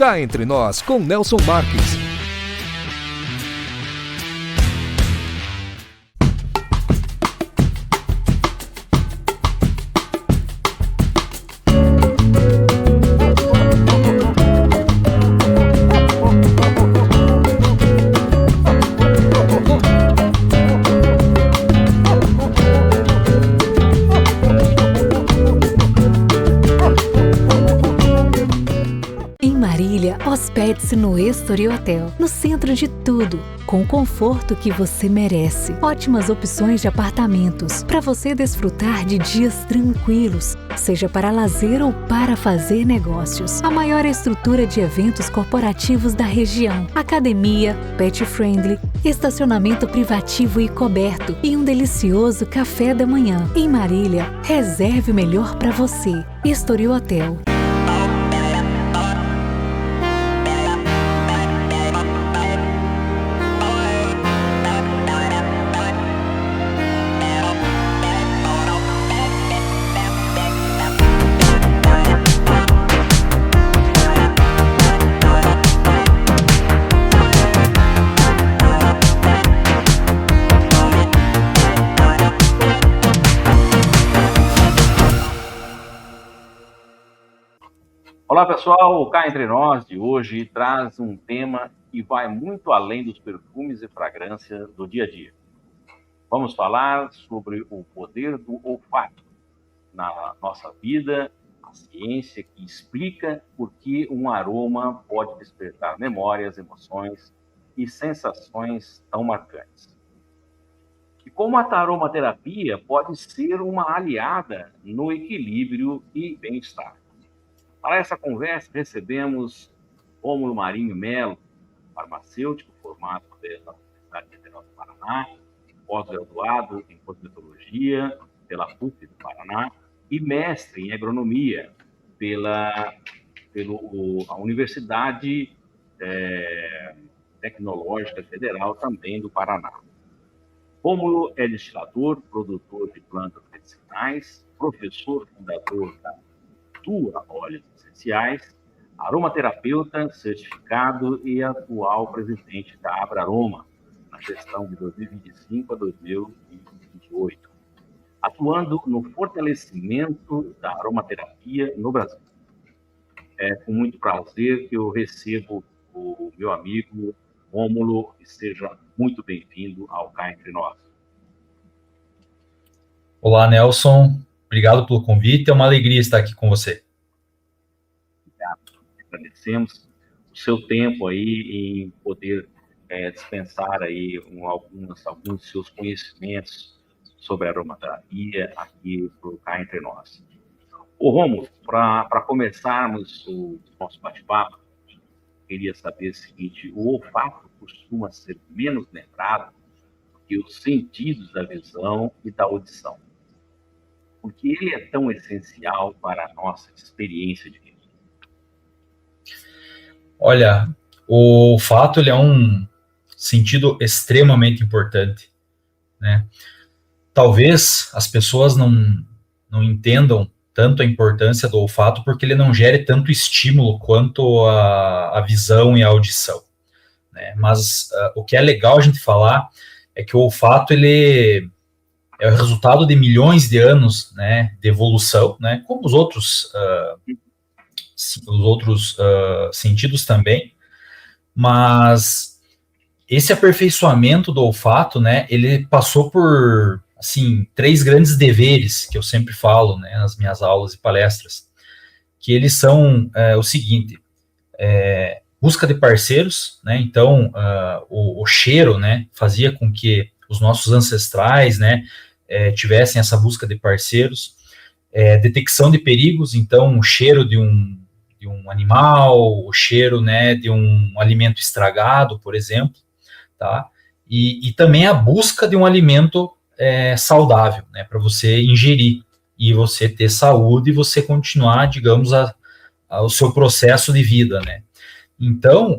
Cá Entre Nós, com Nelson Marques. Hospede-se no Estoril Hotel, no centro de tudo, com o conforto que você merece. Ótimas opções de apartamentos, para você desfrutar de dias tranquilos, seja para lazer ou para fazer negócios. A maior estrutura de eventos corporativos da região, academia, pet friendly, estacionamento privativo e coberto e um delicioso café da manhã. Em Marília, reserve o melhor para você. Estoril Hotel. Olá pessoal, o Cá Entre Nós de hoje traz um tema que vai muito além dos perfumes e fragrâncias do dia a dia. Vamos falar sobre o poder do olfato na nossa vida, a ciência que explica por que um aroma pode despertar memórias, emoções e sensações tão marcantes. E como a aromaterapia pode ser uma aliada no equilíbrio e bem-estar. Para essa conversa, recebemos Rômulo Marinho Melo, farmacêutico formado pela Universidade Federal do Paraná, pós-graduado em cosmetologia pela PUC do Paraná e mestre em agronomia pela Universidade Tecnológica Federal também do Paraná. Rômulo é destilador, produtor de plantas medicinais, professor fundador da Tua Óleos Essenciais, aromaterapeuta certificado e atual presidente da Abraroma, na gestão de 2025 a 2028, atuando no fortalecimento da aromaterapia no Brasil. É com muito prazer que eu recebo o meu amigo Rômulo e seja muito bem-vindo ao Cá Entre Nós. Olá, Nelson. Obrigado pelo convite, é uma alegria estar aqui com você. Obrigado. Agradecemos o seu tempo aí em poder dispensar aí alguns dos seus conhecimentos sobre aromaterapia aqui para Cá Entre Nós. Ô Rômulo, para começarmos o nosso bate-papo, queria saber o seguinte: o olfato costuma ser menos lembrado que os sentidos da visão e da audição. Porque ele é tão essencial para a nossa experiência de vida? Olha, o olfato ele é um sentido extremamente importante, né? Talvez as pessoas não entendam tanto a importância do olfato porque ele não gere tanto estímulo quanto a visão e a audição, né? Mas o que é legal a gente falar é que o olfato ele é o resultado de milhões de anos, né, de evolução, né, como os outros sentidos também, mas esse aperfeiçoamento do olfato, né, ele passou por, assim, 3 grandes deveres, que eu sempre falo, né, nas minhas aulas e palestras, que eles são o seguinte: busca de parceiros, né, então o cheiro, né, fazia com que os nossos ancestrais, né, tivessem essa busca de parceiros, detecção de perigos, então o cheiro de um animal, o cheiro, né, de um alimento estragado, por exemplo, tá? E também a busca de um alimento saudável, né, para você ingerir e você ter saúde e você continuar, digamos, o seu processo de vida, né? Então,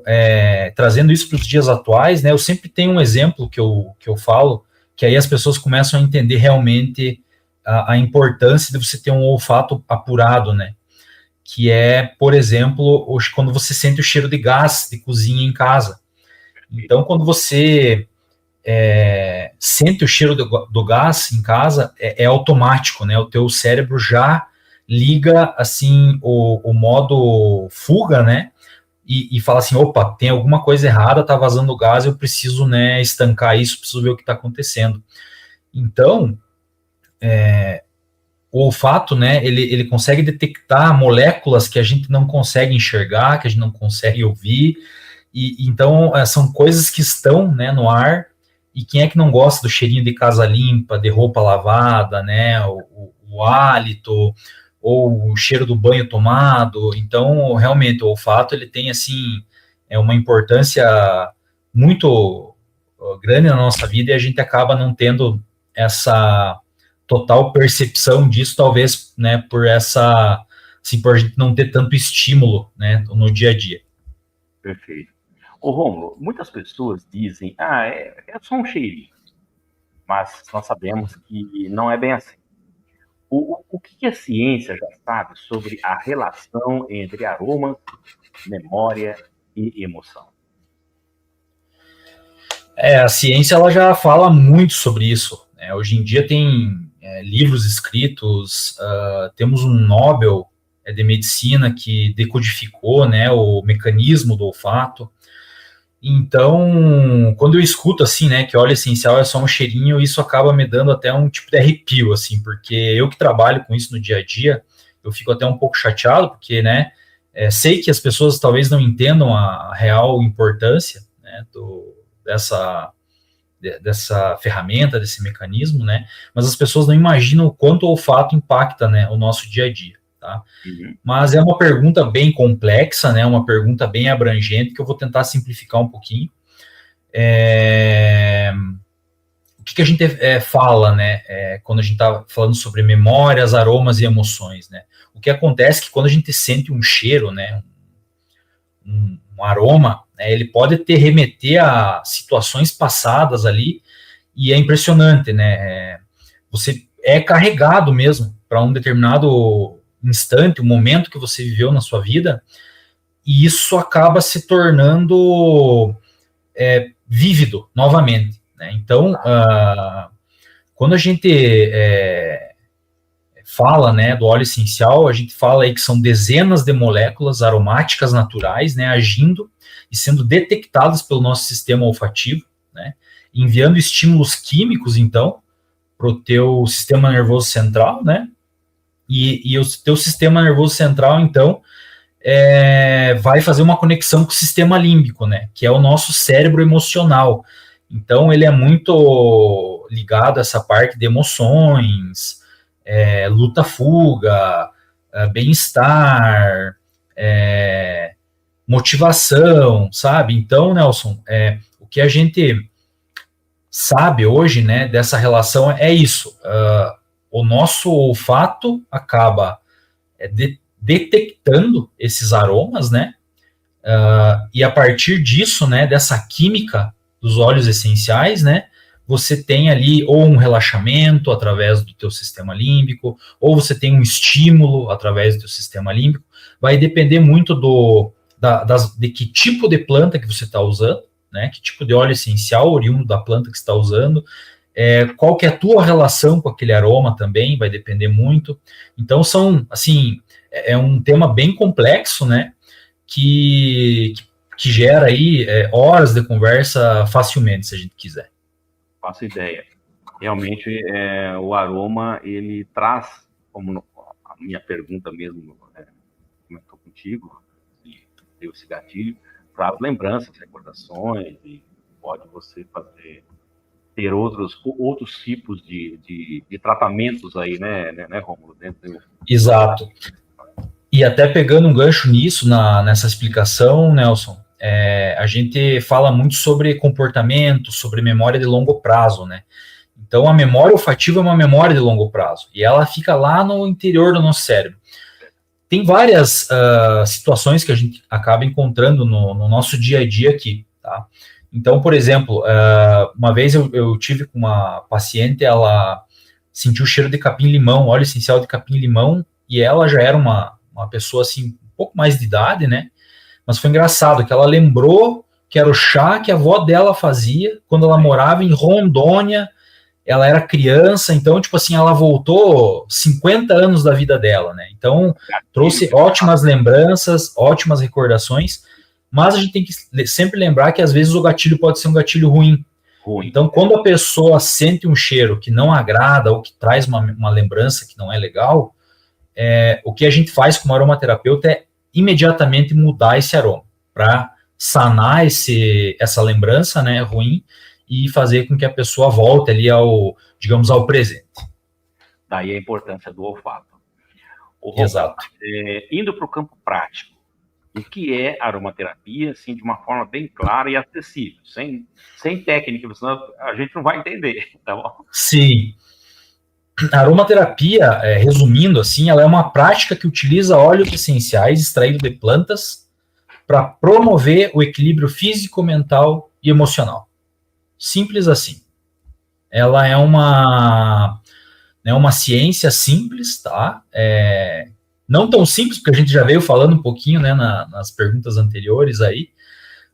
trazendo isso para os dias atuais, né, eu sempre tenho um exemplo que eu falo, que aí as pessoas começam a entender realmente a importância de você ter um olfato apurado, né? que é, por exemplo, quando você sente o cheiro de gás de cozinha em casa. Então, quando você sente o cheiro do gás em casa, é automático, né? O teu cérebro já liga, assim, o modo fuga, né? E fala assim, opa, tem alguma coisa errada, tá vazando gás, eu preciso, né, estancar isso, preciso ver o que está acontecendo. Então, o olfato, né, ele consegue detectar moléculas que a gente não consegue enxergar, que a gente não consegue ouvir, e então são coisas que estão, né, no ar, e quem é que não gosta do cheirinho de casa limpa, de roupa lavada, né, o hálito, ou o cheiro do banho tomado. Então, realmente, o olfato, ele tem, assim, uma importância muito grande na nossa vida, e a gente acaba não tendo essa total percepção disso, talvez, né, por assim, por a gente não ter tanto estímulo, né, no dia a dia. Perfeito. Ô, Rômulo, muitas pessoas dizem, é só um cheirinho, mas nós sabemos que não é bem assim. O que a ciência já sabe sobre a relação entre aroma, memória e emoção? A ciência, ela já fala muito sobre isso, né? Hoje em dia tem livros escritos, temos um Nobel de medicina que decodificou, né, o mecanismo do olfato. Então, quando eu escuto assim, né, que óleo essencial é só um cheirinho, isso acaba me dando até um tipo de arrepio, assim, porque eu que trabalho com isso no dia a dia, eu fico até um pouco chateado, porque, né, sei que as pessoas talvez não entendam a real importância, né, dessa ferramenta, desse mecanismo, né, mas as pessoas não imaginam o quanto o olfato impacta, né, o nosso dia a dia. Tá? Uhum. Mas é uma pergunta bem complexa, né? Uma pergunta bem abrangente, que eu vou tentar simplificar um pouquinho. O que a gente fala, né? Quando a gente está falando sobre memórias, aromas e emoções, né? O que acontece é que quando a gente sente um cheiro, né? Um aroma, né, ele pode remeter a situações passadas ali, e é impressionante, né? Você é carregado mesmo para um determinado instante, o momento que você viveu na sua vida, e isso acaba se tornando vívido novamente, né? Então, quando a gente fala, né, do óleo essencial, a gente fala aí que são dezenas de moléculas aromáticas naturais, né, agindo e sendo detectadas pelo nosso sistema olfativo, né, enviando estímulos químicos, então, para o teu sistema nervoso central, né? E o teu sistema nervoso central, então, vai fazer uma conexão com o sistema límbico, né? Que é o nosso cérebro emocional. Então, ele é muito ligado a essa parte de emoções, luta-fuga, bem-estar, motivação, sabe? Então, Nelson, o que a gente sabe hoje, né, dessa relação é isso. O nosso olfato acaba detectando esses aromas, né? E a partir disso, né, dessa química dos óleos essenciais, né, você tem ali ou um relaxamento através do teu sistema límbico, ou você tem um estímulo através do teu sistema límbico. Vai depender muito de que tipo de planta que você está usando, né? Que tipo de óleo essencial oriundo da planta que você está usando. Qual que é a tua relação com aquele aroma também, vai depender muito. Então, assim, é um tema bem complexo, né, que gera aí horas de conversa facilmente, se a gente quiser. Faço ideia. Realmente, o aroma, ele traz, como a minha pergunta mesmo, comentou contigo, deu esse gatilho, traz lembranças, recordações, e pode você ter outros tipos de tratamentos aí, né, Rômulo? Exato. E até pegando um gancho nisso, nessa explicação, Nelson, a gente fala muito sobre comportamento, sobre memória de longo prazo, né? Então, a memória olfativa é uma memória de longo prazo, e ela fica lá no interior do nosso cérebro. Tem várias situações que a gente acaba encontrando no nosso dia a dia aqui, tá? Então, por exemplo, uma vez eu tive com uma paciente, ela sentiu o cheiro de capim-limão, óleo essencial de capim-limão, e ela já era uma uma pessoa assim, um pouco mais de idade, né? Mas foi engraçado que ela lembrou que era o chá que a avó dela fazia quando ela morava em Rondônia. Ela era criança, então, tipo assim, ela voltou 50 anos da vida dela, né? Então, trouxe ótimas lembranças, ótimas recordações, mas a gente tem que sempre lembrar que às vezes o gatilho pode ser um gatilho ruim. Então, quando a pessoa sente um cheiro que não agrada ou que traz uma lembrança que não é legal, o que a gente faz como aromaterapeuta é imediatamente mudar esse aroma para sanar essa lembrança, né, ruim, e fazer com que a pessoa volte ali digamos, ao presente. Daí a importância do olfato. Exato. Indo para o campo prático, o que é aromaterapia, assim, de uma forma bem clara e acessível, sem técnica, senão a gente não vai entender, tá bom? Sim. A aromaterapia, resumindo assim, ela é uma prática que utiliza óleos essenciais extraídos de plantas para promover o equilíbrio físico, mental e emocional. Simples assim. Ela é uma ciência simples, tá? Não tão simples, porque a gente já veio falando um pouquinho, né, nas perguntas anteriores aí,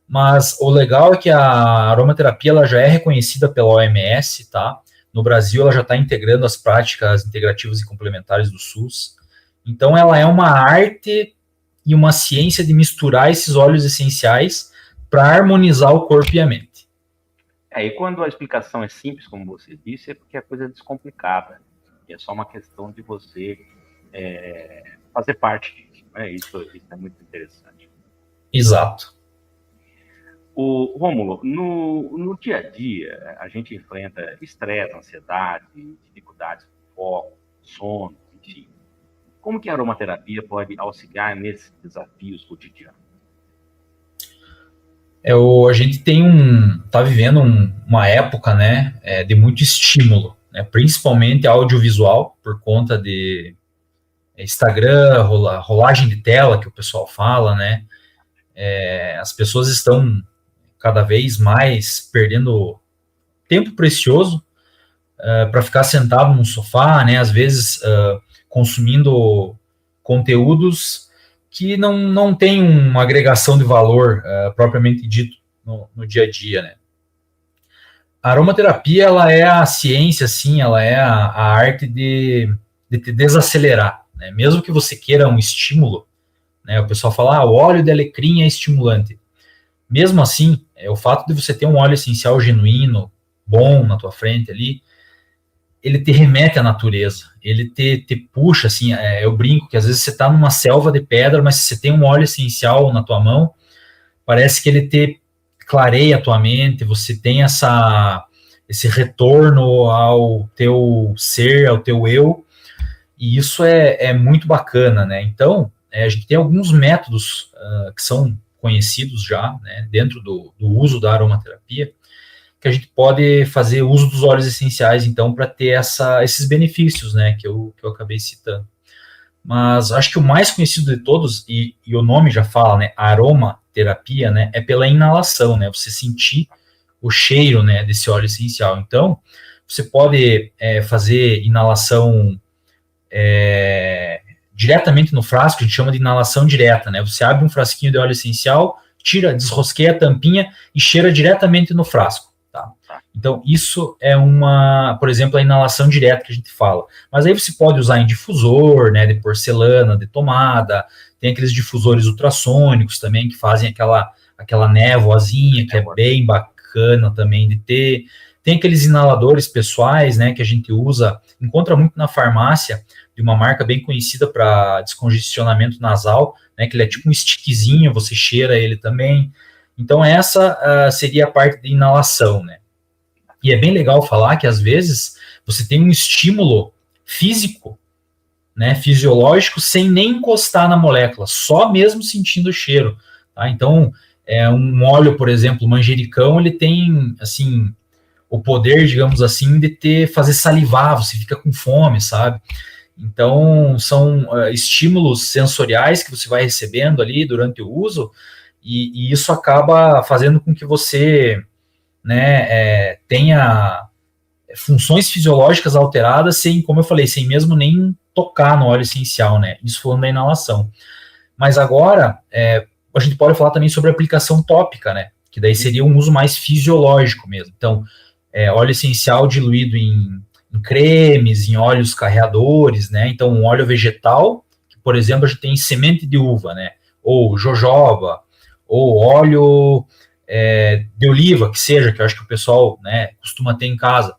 mas o legal é que a aromaterapia ela já é reconhecida pela OMS, tá? No Brasil ela já está integrando as práticas integrativas e complementares do SUS. Então ela é uma arte e uma ciência de misturar esses óleos essenciais para harmonizar o corpo e a mente. E quando a explicação é simples, como você disse, é porque a coisa é descomplicada. É só uma questão de você fazer parte disso. Né? Isso é muito interessante. Exato. Rômulo, no dia a dia, a gente enfrenta estresse, ansiedade, dificuldades com foco, sono, enfim. Como que a aromaterapia pode auxiliar nesses desafios cotidianos? A gente tá vivendo uma época, né, de muito estímulo, né, principalmente audiovisual, por conta de Instagram, rolagem de tela, que o pessoal fala, né, as pessoas estão cada vez mais perdendo tempo precioso para ficar sentado no sofá, né, às vezes consumindo conteúdos que não tem uma agregação de valor propriamente dito no dia a dia, né. A aromaterapia, ela é a ciência, assim, ela é a arte de te desacelerar, né, mesmo que você queira um estímulo, né, o pessoal fala, o óleo de alecrim é estimulante. Mesmo assim, o fato de você ter um óleo essencial genuíno, bom na tua frente ali, ele te remete à natureza, ele te puxa, assim, eu brinco que às vezes você está numa selva de pedra, mas se você tem um óleo essencial na tua mão, parece que ele te clareia a tua mente, você tem esse retorno ao teu ser, ao teu eu, e isso é muito bacana, né? Então, a gente tem alguns métodos que são conhecidos já, né, dentro do uso da aromaterapia, que a gente pode fazer uso dos óleos essenciais, então, para ter esses benefícios, né, que eu acabei citando. Mas acho que o mais conhecido de todos, e o nome já fala, né, aromaterapia, né, é pela inalação, né, você sentir o cheiro, né, desse óleo essencial. Então, você pode fazer inalação diretamente no frasco, a gente chama de inalação direta, né? Você abre um frasquinho de óleo essencial, desrosqueia a tampinha e cheira diretamente no frasco, tá? Então, isso é por exemplo, a inalação direta que a gente fala. Mas aí você pode usar em difusor, né, de porcelana, de tomada, tem aqueles difusores ultrassônicos também, que fazem aquela névoazinha, que é bem bacana também de ter. Tem aqueles inaladores pessoais, né, que a gente encontra muito na farmácia, de uma marca bem conhecida para descongestionamento nasal, né, que ele é tipo um stickzinho, você cheira ele também. Então essa seria a parte de inalação, né. E é bem legal falar que às vezes você tem um estímulo físico, né, fisiológico, sem nem encostar na molécula, só mesmo sentindo o cheiro, tá? Então, um óleo, por exemplo, manjericão, ele tem, assim, o poder, digamos assim, de fazer salivar, você fica com fome, sabe? Então, são estímulos sensoriais que você vai recebendo ali durante o uso, e isso acaba fazendo com que você, né, tenha funções fisiológicas alteradas sem, como eu falei, sem mesmo nem tocar no óleo essencial, né? Isso falando da inalação. Mas agora, a gente pode falar também sobre a aplicação tópica, né? Que daí seria um uso mais fisiológico mesmo. Então, óleo essencial diluído em cremes, em óleos carreadores, né? Então, um óleo vegetal, que, por exemplo, a gente tem semente de uva, né? Ou jojoba, ou óleo de oliva, que seja, que eu acho que o pessoal, né, costuma ter em casa.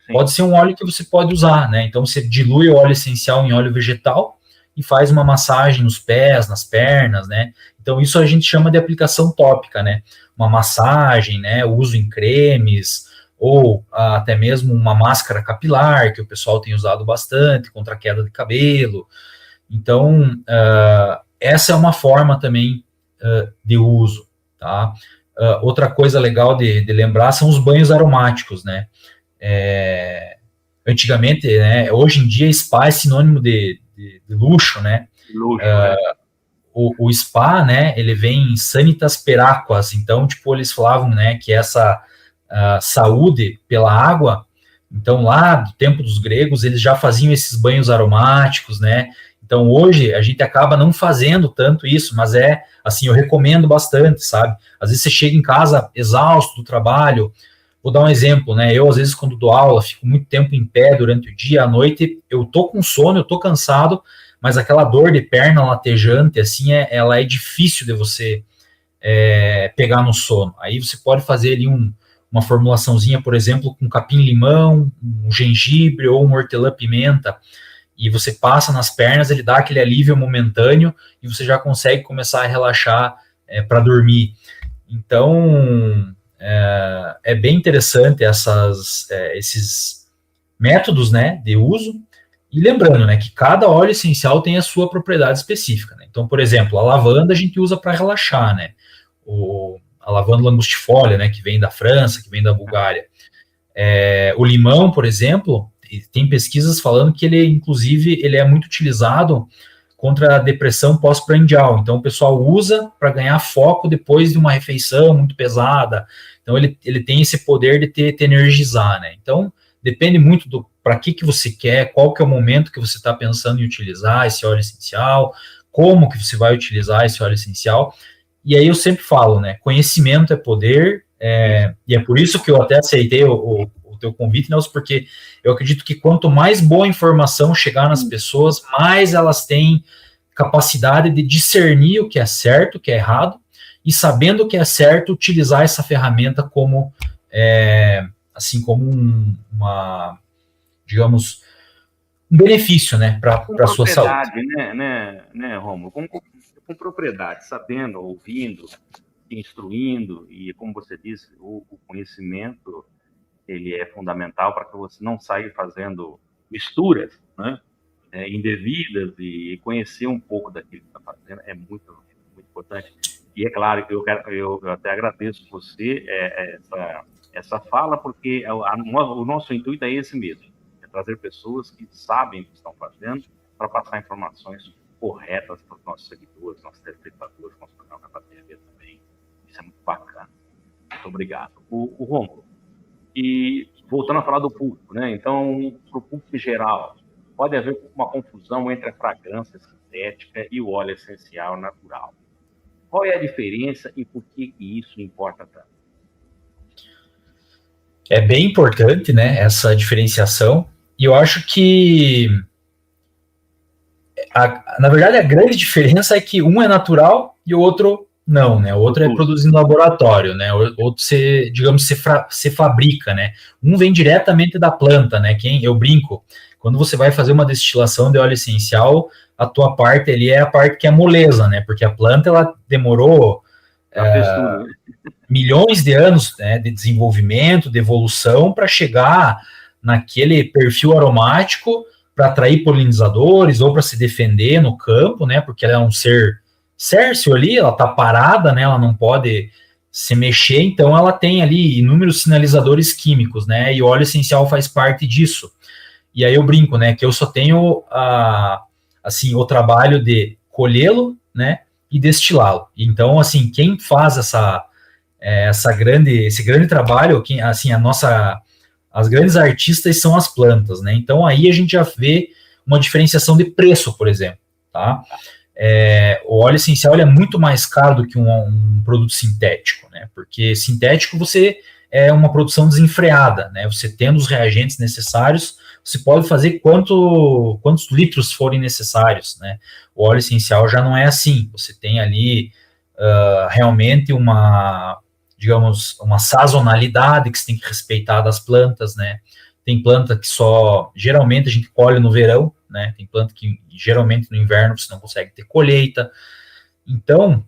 Sim. Pode ser um óleo que você pode usar, né? Então, você dilui o óleo essencial em óleo vegetal e faz uma massagem nos pés, nas pernas, né? Então, isso a gente chama de aplicação tópica, né? Uma massagem, né? O uso em cremes, ou até mesmo uma máscara capilar, que o pessoal tem usado bastante contra a queda de cabelo. Então, essa é uma forma também de uso, tá? Outra coisa legal de lembrar são os banhos aromáticos, né? Antigamente, né, hoje em dia, spa é sinônimo de luxo, né? Luxo, o spa, né, ele vem sanitas per aquas, então, tipo, eles falavam, né, que essa saúde pela água, então, lá do tempo dos gregos, eles já faziam esses banhos aromáticos, né? Então, hoje, a gente acaba não fazendo tanto isso, mas assim, eu recomendo bastante, sabe? Às vezes você chega em casa exausto do trabalho. Vou dar um exemplo, né? Eu, às vezes, quando dou aula, fico muito tempo em pé durante o dia, à noite, eu tô com sono, eu tô cansado, mas aquela dor de perna latejante, assim, ela é difícil de você pegar no sono. Aí você pode fazer ali uma formulaçãozinha, por exemplo, com capim-limão, um gengibre ou um hortelã-pimenta, e você passa nas pernas, ele dá aquele alívio momentâneo e você já consegue começar a relaxar para dormir. Então, é bem interessante esses métodos, né, de uso. E lembrando, né, que cada óleo essencial tem a sua propriedade específica, né? Então, por exemplo, a lavanda a gente usa para relaxar, né? A lavanda angustifolia, né, que vem da França, que vem da Bulgária. O limão, por exemplo, tem pesquisas falando que ele, inclusive, ele é muito utilizado contra a depressão pós-prandial. Então, o pessoal usa para ganhar foco depois de uma refeição muito pesada. Então, ele tem esse poder de te energizar, né? Então, depende muito do para que você quer, qual que é o momento que você está pensando em utilizar esse óleo essencial, como que você vai utilizar esse óleo essencial. E aí eu sempre falo, né? Conhecimento é poder, e é por isso que eu até aceitei o teu convite, Nelson, porque eu acredito que quanto mais boa informação chegar nas pessoas, mais elas têm capacidade de discernir o que é certo, o que é errado, e sabendo o que é certo, utilizar essa ferramenta como, assim, como digamos, um benefício, né, para a sua saúde. né, Rômulo? Com propriedade, sabendo, ouvindo, instruindo, e como você disse, o conhecimento ele é fundamental para que você não saia fazendo misturas, né, indevidas, e conhecer um pouco daquilo que está fazendo é muito, muito importante. E é claro que eu até agradeço você essa fala, porque o nosso intuito é esse mesmo, é trazer pessoas que sabem o que estão fazendo para passar informações corretas para os nossos seguidores, nossos telespectadores, nosso canal da TV também. Isso é muito bacana. Muito obrigado. O Rômulo, e voltando a falar do público, né? Então, para o público em geral, pode haver uma confusão entre a fragrância sintética e o óleo essencial natural. Qual é a diferença e por que isso importa tanto? É bem importante, né, essa diferenciação, e eu acho que na verdade a grande diferença é que um é natural e o outro não, né? O outro é produzido no laboratório, né? O outro você fabrica, né? Um vem diretamente da planta, né? Eu brinco, quando você vai fazer uma destilação de óleo essencial, a tua parte ali é a parte que é moleza, né? Porque a planta, ela demorou milhões de anos, né, de desenvolvimento, de evolução, para chegar naquele perfil aromático para atrair polinizadores ou para se defender no campo, né? Porque ela é um ser sérsil ali, ela está parada, né? Ela não pode se mexer, então ela tem ali inúmeros sinalizadores químicos, né? E o óleo essencial faz parte disso. E aí eu brinco, né? Que eu só tenho assim, o trabalho de colhê-lo, né? E destilá-lo. Então, assim, quem faz esse grande trabalho, assim, a nossa as grandes artistas são as plantas, né? Então aí a gente já vê uma diferenciação de preço, por exemplo, tá? O óleo essencial ele é muito mais caro do que um produto sintético, né? Porque sintético você é uma produção desenfreada, né? Você tendo os reagentes necessários, você pode fazer quantos litros forem necessários, né? O óleo essencial já não é assim. Você tem ali realmente digamos, uma sazonalidade que você tem que respeitar das plantas, né? Tem planta que geralmente a gente colhe no verão, né? Tem planta que geralmente no inverno você não consegue ter colheita. Então,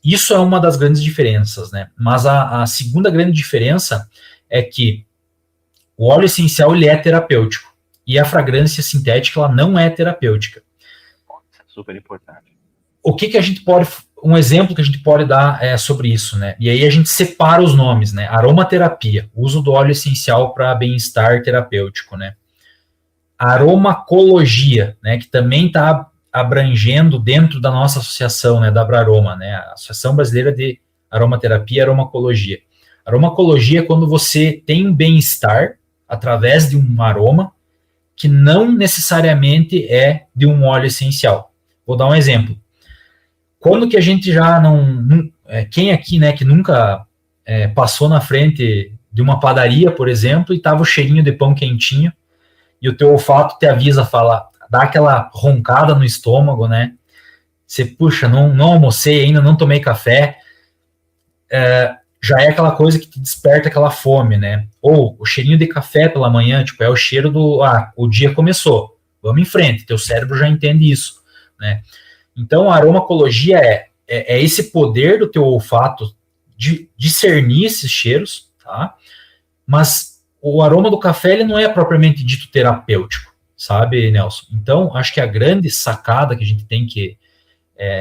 isso é uma das grandes diferenças, né? Mas a segunda grande diferença é que o óleo essencial ele é terapêutico e a fragrância sintética ela não é terapêutica. Super importante. Um exemplo que a gente pode dar sobre isso, né? E aí a gente separa os nomes, né? Aromaterapia, uso do óleo essencial para bem-estar terapêutico, né? Aromacologia, né? Que também está abrangendo dentro da nossa associação, né? Da Abraroma, né? A Associação Brasileira de Aromaterapia e Aromacologia. Aromacologia é quando você tem um bem-estar através de um aroma que não necessariamente é de um óleo essencial. Vou dar um exemplo. Quando que a gente já quem aqui, né, que nunca passou na frente de uma padaria, por exemplo, e tava o cheirinho de pão quentinho, e o teu olfato te avisa, dá aquela roncada no estômago, né? Você, puxa, não almocei ainda, não tomei café, já é aquela coisa que te desperta aquela fome, né? Ou o cheirinho de café pela manhã, tipo, é o cheiro o dia começou, vamos em frente, teu cérebro já entende isso, né? Então, a aromacologia é esse poder do teu olfato de discernir esses cheiros, tá? Mas o aroma do café, ele não é propriamente dito terapêutico, sabe, Nelson? Então, acho que a grande sacada que a gente tem que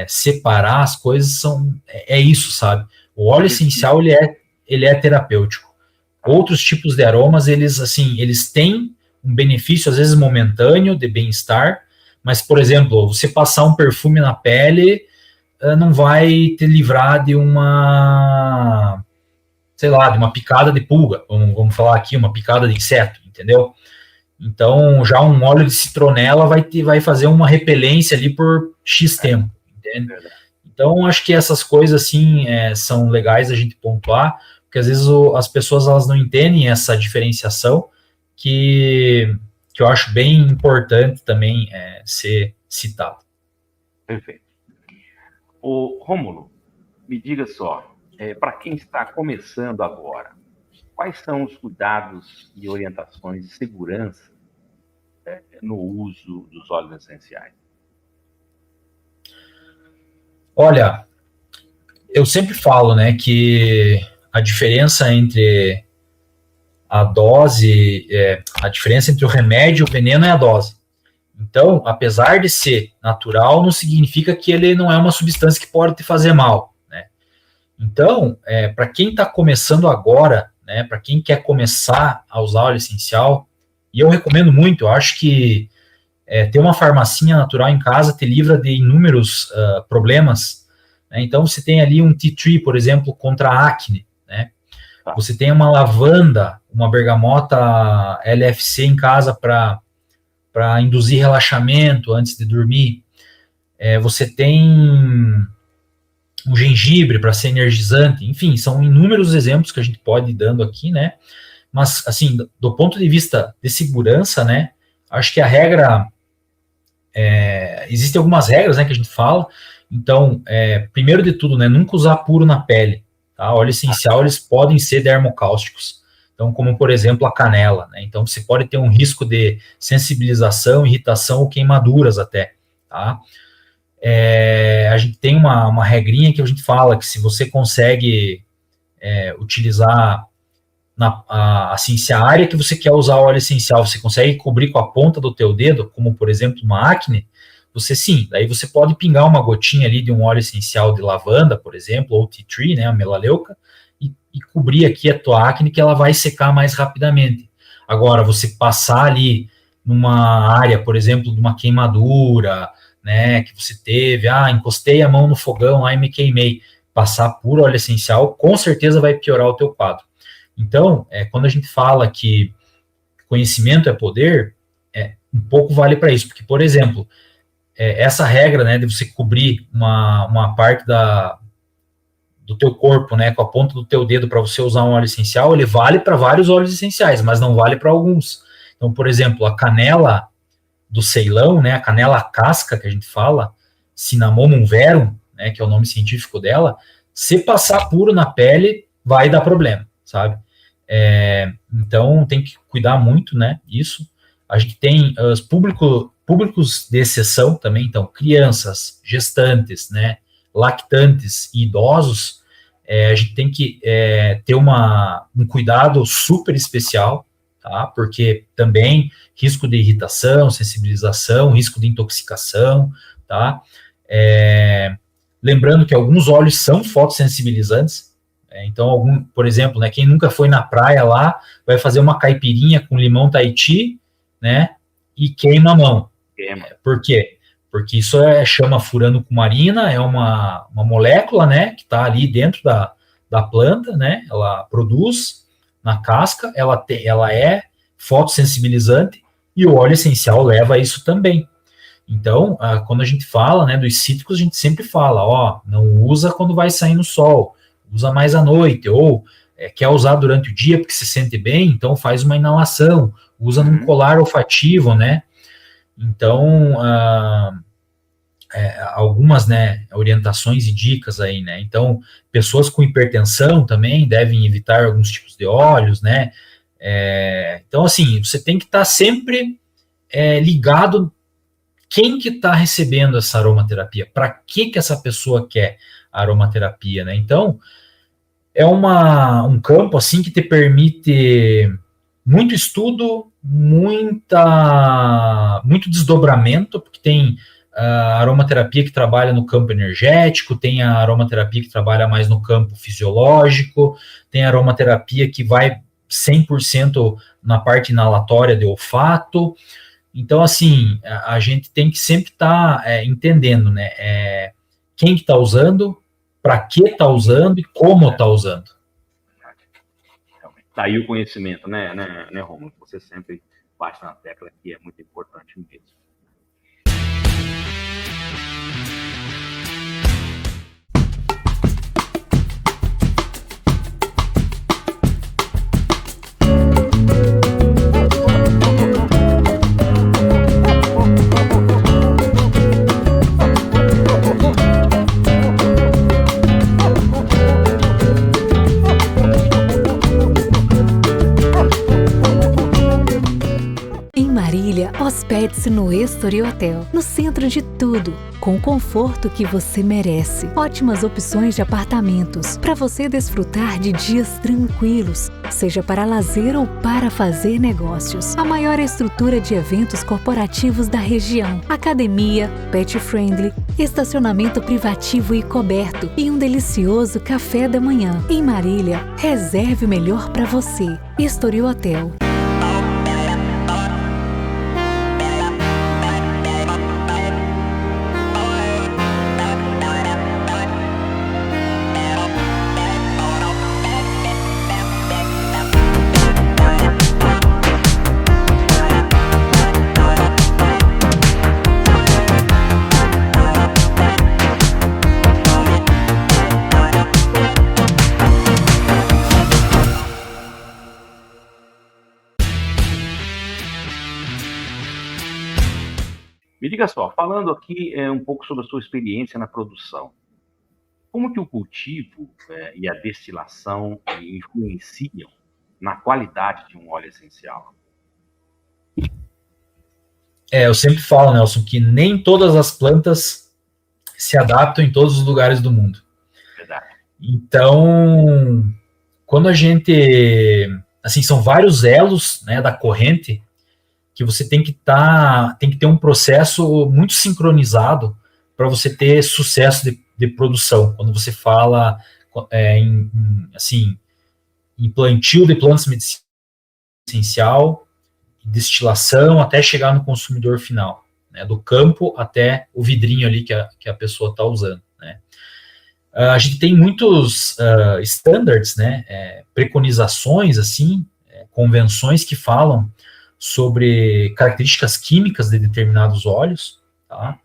separar as coisas é isso, sabe? O óleo essencial, ele é terapêutico. Outros tipos de aromas, eles têm um benefício, às vezes, momentâneo, de bem-estar, mas, por exemplo, você passar um perfume na pele não vai te livrar de de uma picada de pulga, vamos falar aqui, uma picada de inseto, entendeu? Então, já um óleo de citronela vai fazer uma repelência ali por X tempo, entende? Então, acho que essas coisas, assim, são legais a gente pontuar, porque às vezes as pessoas elas não entendem essa diferenciação que eu acho bem importante também ser citado. Perfeito. Rômulo, me diga só, para quem está começando agora, quais são os cuidados e orientações de segurança no uso dos óleos essenciais? Olha, eu sempre falo, né, que a diferença entre a dose, a diferença entre o remédio e o veneno é a dose. Então, apesar de ser natural, não significa que ele não é uma substância que pode te fazer mal, né? Então, para quem está começando agora, né, para quem quer começar a usar óleo essencial, e eu recomendo muito, eu acho que ter uma farmacinha natural em casa te livra de inúmeros problemas, né? Então, você tem ali um tea tree, por exemplo, contra a acne, né? Você tem uma lavanda, uma bergamota LFC em casa para induzir relaxamento antes de dormir. Você tem um gengibre para ser energizante. Enfim, são inúmeros exemplos que a gente pode ir dando aqui, né? Mas, assim, do ponto de vista de segurança, né? Acho que a regra... existem algumas regras, né, que a gente fala. Então, primeiro de tudo, né? Nunca usar puro na pele. Tá? Óleo essencial, eles podem ser dermocáusticos. Então, como, por exemplo, a canela, né? Então, você pode ter um risco de sensibilização, irritação ou queimaduras até, tá? A gente tem uma regrinha que a gente fala que se você consegue utilizar, assim, se a área que você quer usar óleo essencial, você consegue cobrir com a ponta do teu dedo, como, por exemplo, uma acne, daí você pode pingar uma gotinha ali de um óleo essencial de lavanda, por exemplo, ou tea tree, né, a melaleuca, e cobrir aqui a tua acne, que ela vai secar mais rapidamente. Agora, você passar ali numa área, por exemplo, de uma queimadura, né, que você teve, encostei a mão no fogão, me queimei, passar por óleo essencial, com certeza vai piorar o teu quadro. Então, quando a gente fala que conhecimento é poder, um pouco vale para isso, porque, por exemplo, essa regra, né, de você cobrir uma parte do teu corpo, né, com a ponta do teu dedo para você usar um óleo essencial, ele vale para vários óleos essenciais, mas não vale para alguns. Então, por exemplo, a canela do Ceilão, né, a canela casca que a gente fala, Cinnamomum verum, né, que é o nome científico dela, se passar puro na pele, vai dar problema, sabe? Então, tem que cuidar muito, né, isso. A gente tem os públicos de exceção também, então, crianças, gestantes, né, lactantes e idosos, a gente tem que ter um cuidado super especial, tá? Porque também risco de irritação, sensibilização, risco de intoxicação, tá? Lembrando que alguns óleos são fotossensibilizantes, então, por exemplo, né, quem nunca foi na praia lá, vai fazer uma caipirinha com limão Tahiti, né, e queima a mão. Por quê? Porque isso chama furanocumarina, é uma molécula, né, que está ali dentro da planta, né, ela produz na casca, ela é fotossensibilizante, e o óleo essencial leva a isso também. Então, quando a gente fala, né, dos cítricos, a gente sempre fala, não usa quando vai sair no sol, usa mais à noite, ou quer usar durante o dia porque se sente bem, então faz uma inalação, usa num colar olfativo, né? Então, algumas, né, orientações e dicas aí, né? Então, pessoas com hipertensão também devem evitar alguns tipos de óleos, né? Então, assim, você tem que estar sempre ligado quem que está recebendo essa aromaterapia, para que essa pessoa quer a aromaterapia, né? Então, é um campo, assim, que te permite muito estudo, muito desdobramento, porque tem a aromaterapia que trabalha no campo energético, tem a aromaterapia que trabalha mais no campo fisiológico, tem a aromaterapia que vai 100% na parte inalatória de olfato. Então, assim, a gente tem que sempre estar entendendo, né, quem que está usando, para que está usando e como está usando. Tá aí o conhecimento, né, Romulo? Você sempre bate na tecla que é muito importante mesmo. Hospede-se no Estoril Hotel, no centro de tudo, com o conforto que você merece. Ótimas opções de apartamentos, para você desfrutar de dias tranquilos, seja para lazer ou para fazer negócios. A maior estrutura de eventos corporativos da região, academia, pet friendly, estacionamento privativo e coberto e um delicioso café da manhã. Em Marília, reserve o melhor para você. Estoril Hotel. Me diga só, falando aqui um pouco sobre a sua experiência na produção, como que o cultivo e a destilação influenciam na qualidade de um óleo essencial? Eu sempre falo, Nelson, que nem todas as plantas se adaptam em todos os lugares do mundo. Verdade. Então, quando a gente... Assim, são vários elos, né, da corrente que você tem que ter um processo muito sincronizado para você ter sucesso de produção. Quando você fala em plantio de plantas medicinais essencial, destilação, até chegar no consumidor final, né, do campo até o vidrinho ali que a pessoa está usando, né. A gente tem muitos standards, né, preconizações, assim, convenções que falam sobre características químicas de determinados óleos, tá?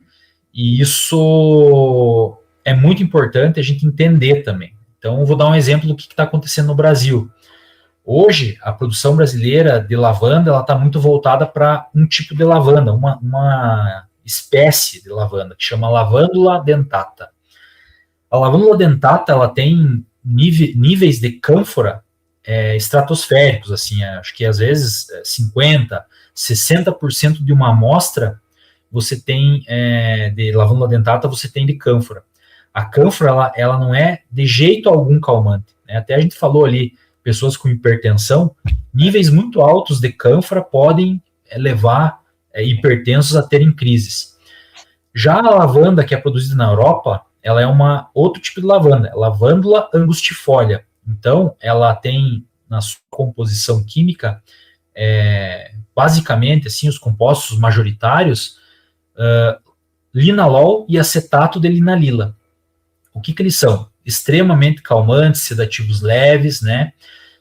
E isso é muito importante a gente entender também. Então, eu vou dar um exemplo do que está acontecendo no Brasil. Hoje, a produção brasileira de lavanda, ela está muito voltada para um tipo de lavanda, uma espécie de lavanda, que chama lavândula dentata. A lavândula dentata, ela tem níveis de cânfora estratosféricos, assim, acho que às vezes 50%, 60% de uma amostra você tem de lavândula dentata, você tem de cânfora. A cânfora, ela não é de jeito algum calmante, né? Até a gente falou ali, pessoas com hipertensão, níveis muito altos de cânfora podem levar hipertensos a terem crises. Já a lavanda que é produzida na Europa, ela é outro tipo de lavanda, é lavândula angustifolia. Então, ela tem na sua composição química, basicamente, assim, os compostos majoritários, linalol e acetato de linalila. O que eles são? Extremamente calmantes, sedativos leves, né?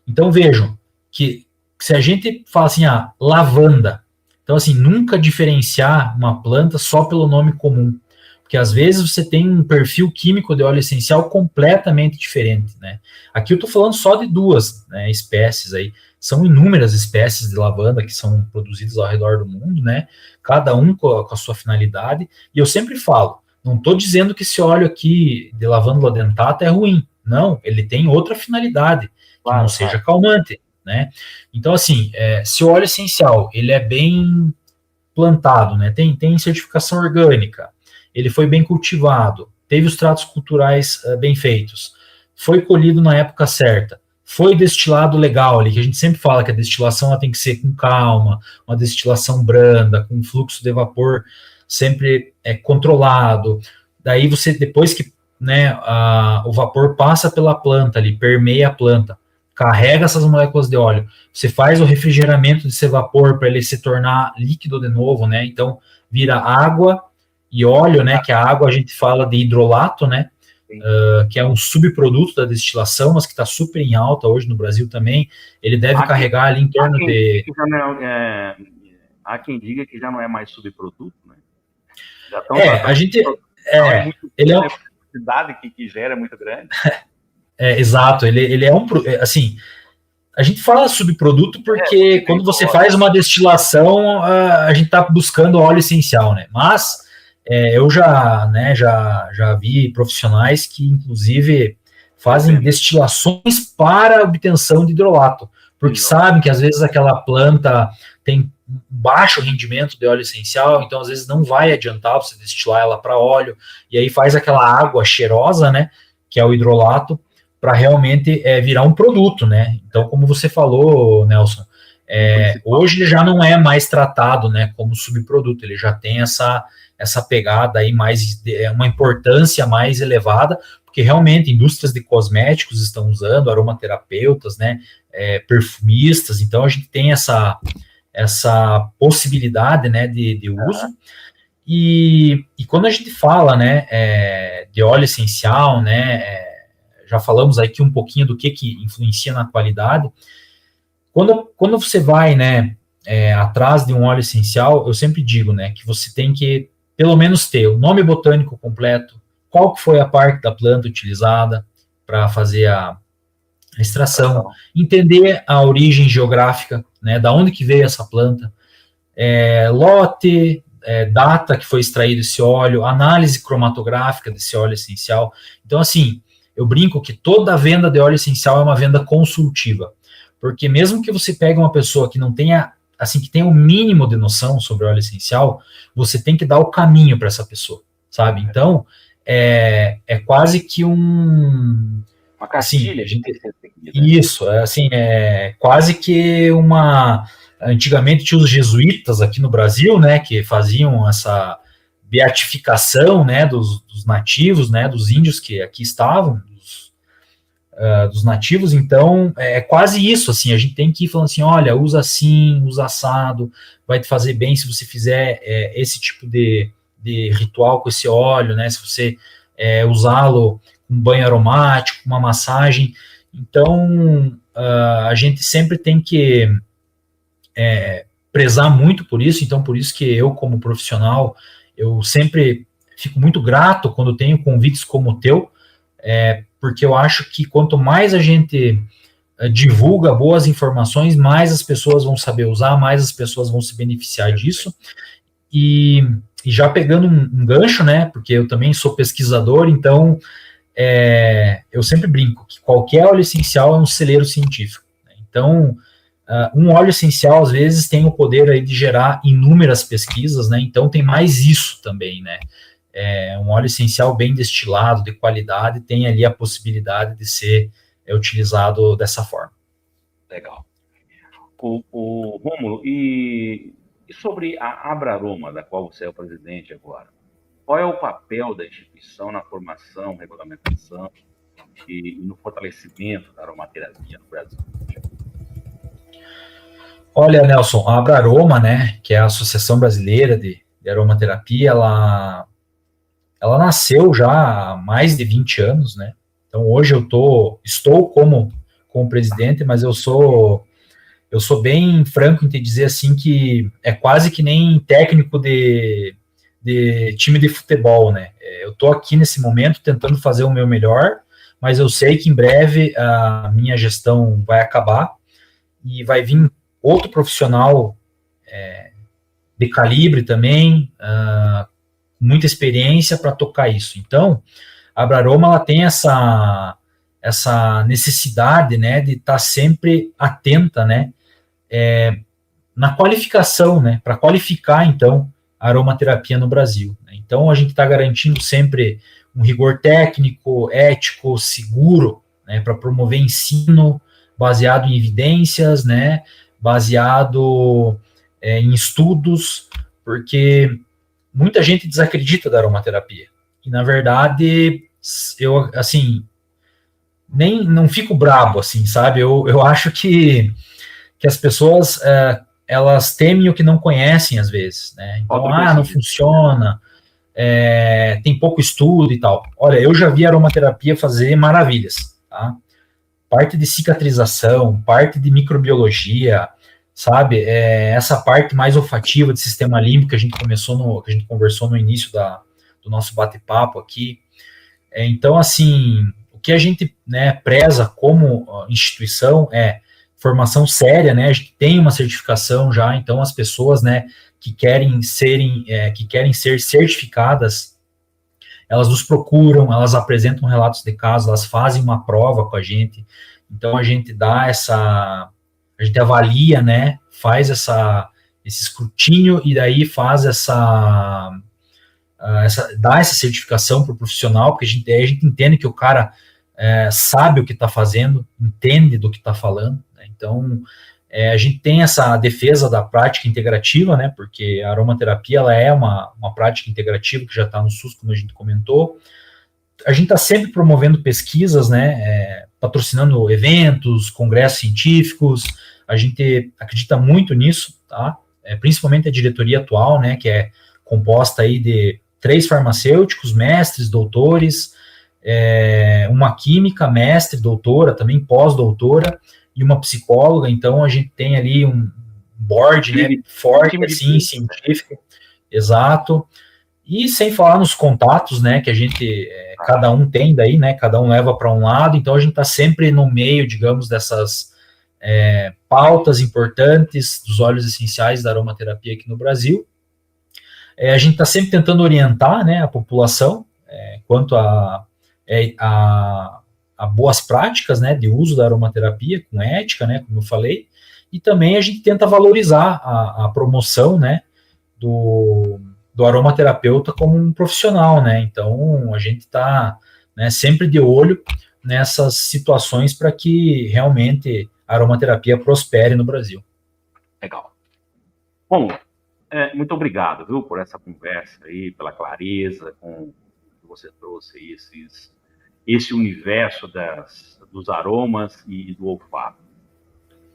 Então, vejam que se a gente fala assim, lavanda, então, assim, nunca diferenciar uma planta só pelo nome comum, porque às vezes você tem um perfil químico de óleo essencial completamente diferente, né? Aqui eu estou falando só de duas, né, espécies aí, são inúmeras espécies de lavanda que são produzidas ao redor do mundo, né? Cada um com a sua finalidade, e eu sempre falo, não estou dizendo que esse óleo aqui de lavândula dentata é ruim, não, ele tem outra finalidade, que não seja calmante, né? Então, assim, se o óleo essencial, ele é bem plantado, né? Tem certificação orgânica, ele foi bem cultivado, teve os tratos culturais bem feitos, foi colhido na época certa, foi destilado legal ali, que a gente sempre fala que a destilação ela tem que ser com calma, uma destilação branda, com fluxo de vapor sempre controlado. Daí você, depois que, né, o vapor passa pela planta ali, permeia a planta, carrega essas moléculas de óleo, você faz o refrigeramento desse vapor para ele se tornar líquido de novo, né? Então vira água e óleo, né? Que a água a gente fala de hidrolato, né? Que é um subproduto da destilação, mas que está super em alta hoje no Brasil também. Ele deve carregar ali em torno de... Há quem diga que já não é mais subproduto, né? Já a gente... ele é a quantidade que gera é muito grande. Exato, ele é assim, a gente fala subproduto porque quando você faz uma destilação, a gente está buscando óleo essencial, né? Mas eu já vi profissionais que, inclusive, fazem destilações para obtenção de hidrolato, porque sabem que às vezes aquela planta tem baixo rendimento de óleo essencial, então às vezes não vai adiantar você destilar ela para óleo, e aí faz aquela água cheirosa, né, que é o hidrolato, para realmente virar um produto, né? Então, como você falou, Nelson, hoje ele já não é mais tratado, né, como subproduto, ele já tem essa pegada aí mais, uma importância mais elevada, porque realmente indústrias de cosméticos estão usando, aromaterapeutas, né, perfumistas, então a gente tem essa possibilidade, né, de uso. E quando a gente fala, né, de óleo essencial, né, já falamos aqui um pouquinho do que influencia na qualidade. Quando você vai, né, atrás de um óleo essencial, eu sempre digo, né, que você tem que, pelo menos, ter o nome botânico completo, qual que foi a parte da planta utilizada para fazer a extração, entender a origem geográfica, né, da onde que veio essa planta, lote, data que foi extraído esse óleo, análise cromatográfica desse óleo essencial. Então, assim, eu brinco que toda venda de óleo essencial é uma venda consultiva, porque mesmo que você pegue uma pessoa que não tenha, assim, que tenha o mínimo de noção sobre óleo essencial, você tem que dar o caminho para essa pessoa, sabe? Então, quase que uma cartilha, assim, isso, assim, quase que antigamente tinha os jesuítas aqui no Brasil, né, que faziam essa beatificação, né, dos nativos, né, dos índios que aqui estavam, dos nativos. Então, é quase isso, assim, a gente tem que ir falando assim, olha, usa assim, usa assado, vai te fazer bem se você fizer esse tipo de ritual com esse óleo, né, se você usá-lo um banho aromático, uma massagem. Então, a gente sempre tem que prezar muito por isso. Então, por isso que eu, como profissional, eu sempre fico muito grato quando tenho convites como o teu, porque eu acho que quanto mais a gente divulga boas informações, mais as pessoas vão saber usar, mais as pessoas vão se beneficiar disso. E já pegando um gancho, né, porque eu também sou pesquisador, então eu sempre brinco que qualquer óleo essencial é um celeiro científico. Né? Então, um óleo essencial, às vezes, tem o poder aí de gerar inúmeras pesquisas, né? Então, tem mais isso também, né? Um óleo essencial bem destilado, de qualidade, tem ali a possibilidade de ser utilizado dessa forma. Legal. O Rômulo, e sobre a Abraroma, da qual você é o presidente agora, qual é o papel da instituição na formação, regulamentação e no fortalecimento da aromaterapia no Brasil? Olha, Nelson, a Abraroma, né, que é a Associação Brasileira de Aromaterapia, ela nasceu já há mais de 20 anos, né? Então, hoje estou como presidente, mas eu sou bem franco em te dizer assim que é quase que nem técnico de time de futebol, né? Eu estou aqui nesse momento tentando fazer o meu melhor, mas eu sei que em breve a minha gestão vai acabar e vai vir outro profissional de calibre também, muita experiência para tocar isso. Então, a Abraroma, ela tem essa necessidade, né, de estar sempre atenta, né, na qualificação, né, para qualificar, então, a aromaterapia no Brasil. Então, a gente está garantindo sempre um rigor técnico, ético, seguro, né, para promover ensino baseado em evidências, né, baseado em estudos, porque muita gente desacredita da aromaterapia. E, na verdade, eu, assim, não fico brabo, assim, sabe? Eu acho que as pessoas, elas temem o que não conhecem, às vezes, né? Então, não funciona, tem pouco estudo e tal. Olha, eu já vi a aromaterapia fazer maravilhas, tá? Parte de cicatrização, parte de microbiologia, sabe? Essa parte mais olfativa de sistema límbico que a gente conversou no início do nosso bate-papo aqui. Então, assim, o que a gente, né, preza como instituição é formação séria, né? A gente tem uma certificação já, então as pessoas, né, que querem ser certificadas, elas nos procuram, elas apresentam relatos de casos, elas fazem uma prova com a gente, então a gente a gente avalia, né, faz esse escrutínio e daí faz dá essa certificação para o profissional, porque a gente entende que o cara sabe o que está fazendo, entende do que está falando, né? Então a gente tem essa defesa da prática integrativa, né, porque a aromaterapia ela é uma prática integrativa que já está no SUS, como a gente comentou. A gente está sempre promovendo pesquisas, né, patrocinando eventos, congressos científicos. A gente acredita muito nisso, tá? Principalmente a diretoria atual, né, que é composta aí de 3 farmacêuticos, mestres, doutores, uma química, mestre, doutora, também pós-doutora, e uma psicóloga. Então a gente tem ali um board, né, forte, assim, científico, exato. E sem falar nos contatos, né, que a gente, cada um tem daí, né, cada um leva para um lado, então a gente está sempre no meio, digamos, dessas pautas importantes dos óleos essenciais da aromaterapia aqui no Brasil. A gente está sempre tentando orientar, né, a população quanto a boas práticas, né, de uso da aromaterapia com ética, né, como eu falei, e também a gente tenta valorizar a promoção, né, do aromaterapeuta como um profissional, né? Então a gente está, né, sempre de olho nessas situações para que realmente a aromaterapia prospere no Brasil. Legal. Bom, muito obrigado, viu, por essa conversa aí, pela clareza com que você trouxe aí esse universo dos aromas e do olfato.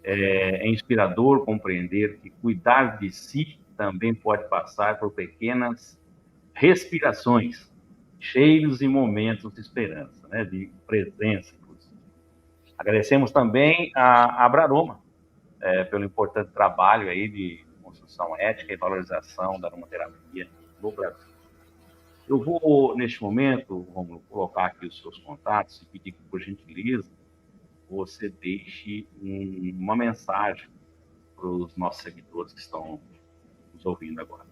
É inspirador compreender que cuidar de si também pode passar por pequenas respirações cheiros e momentos de esperança, né? De presença, inclusive. Agradecemos também a Abraroma pelo importante trabalho aí de construção ética e valorização da aromaterapia no Brasil. Eu vou, neste momento, Rômulo, colocar aqui os seus contatos e pedir que, por gentileza, você deixe uma mensagem para os nossos seguidores que estão nos ouvindo agora.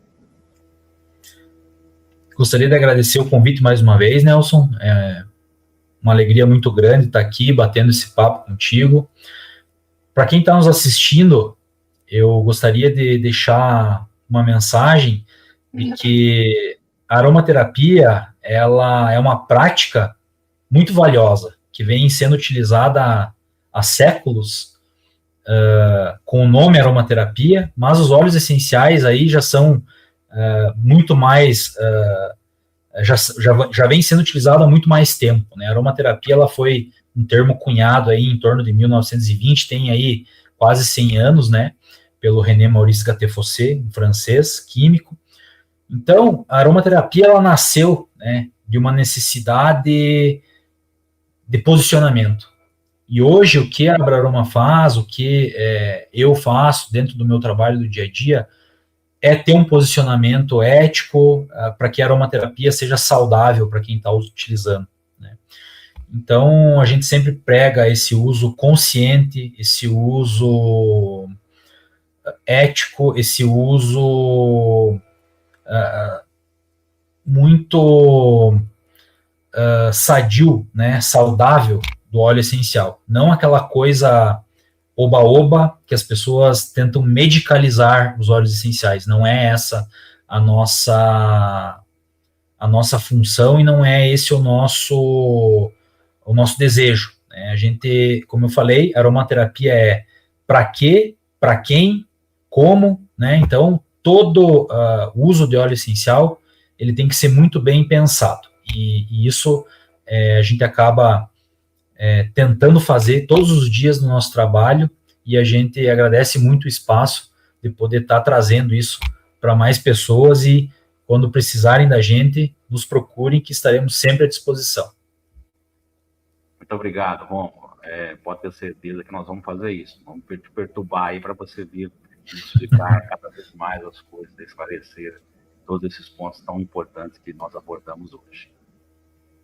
Gostaria de agradecer o convite mais uma vez, Nelson. É uma alegria muito grande estar aqui batendo esse papo contigo. Para quem está nos assistindo, eu gostaria de deixar uma mensagem de que a aromaterapia ela é uma prática muito valiosa, que vem sendo utilizada há séculos com o nome aromaterapia, mas os óleos essenciais aí já são muito mais, já vem sendo utilizado há muito mais tempo, né? A aromaterapia ela foi um termo cunhado aí em torno de 1920, tem aí quase 100 anos, né? Pelo René Maurice Gattefossé, um francês, químico. Então, a aromaterapia ela nasceu, né, de uma necessidade de posicionamento. E hoje, o que a Abraroma faz, o que eu faço dentro do meu trabalho do dia a dia, é ter um posicionamento ético para que a aromaterapia seja saudável para quem está utilizando, né? Então, a gente sempre prega esse uso consciente, esse uso ético, esse uso muito sadio, né, saudável do óleo essencial. Não aquela coisa oba-oba que as pessoas tentam medicalizar os óleos essenciais. Não é essa a nossa função e não é esse o nosso desejo, né? A gente, como eu falei, a aromaterapia é para quê, para quem, como, né? Então, todo uso de óleo essencial, ele tem que ser muito bem pensado. E isso a gente acaba tentando fazer todos os dias no nosso trabalho, e a gente agradece muito o espaço de poder estar trazendo isso para mais pessoas, e quando precisarem da gente, nos procurem, que estaremos sempre à disposição. Muito obrigado, Rômulo. Pode ter certeza que nós vamos fazer isso. Vamos te perturbar aí para você vir explicar cada vez mais as coisas, esclarecer todos esses pontos tão importantes que nós abordamos hoje.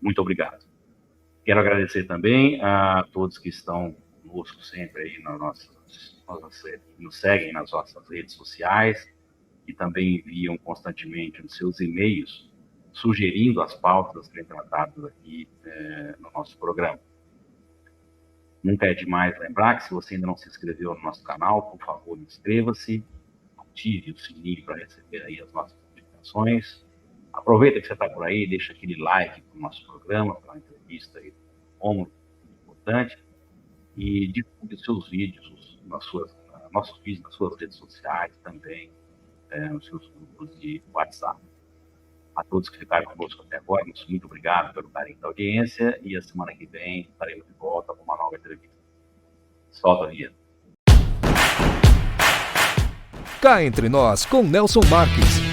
Muito obrigado. Quero agradecer também a todos que estão conosco sempre aí nos seguem nas nossas redes sociais e também enviam constantemente os seus e-mails sugerindo as pautas que serem tratadas aqui no nosso programa. Nunca é demais lembrar que se você ainda não se inscreveu no nosso canal, por favor, inscreva-se, ative o sininho para receber aí as nossas notificações. Aproveita que você está por aí, deixa aquele like para o nosso programa, para a entrevista aí, como importante, e divulgue os seus vídeos, nossos vídeos nas suas redes sociais, também nos seus grupos de WhatsApp. A todos que ficaram conosco até agora, muito obrigado pelo carinho da audiência, e a semana que vem estaremos de volta com uma nova entrevista. Solta a vinheta. Cá entre nós com Nelson Marques.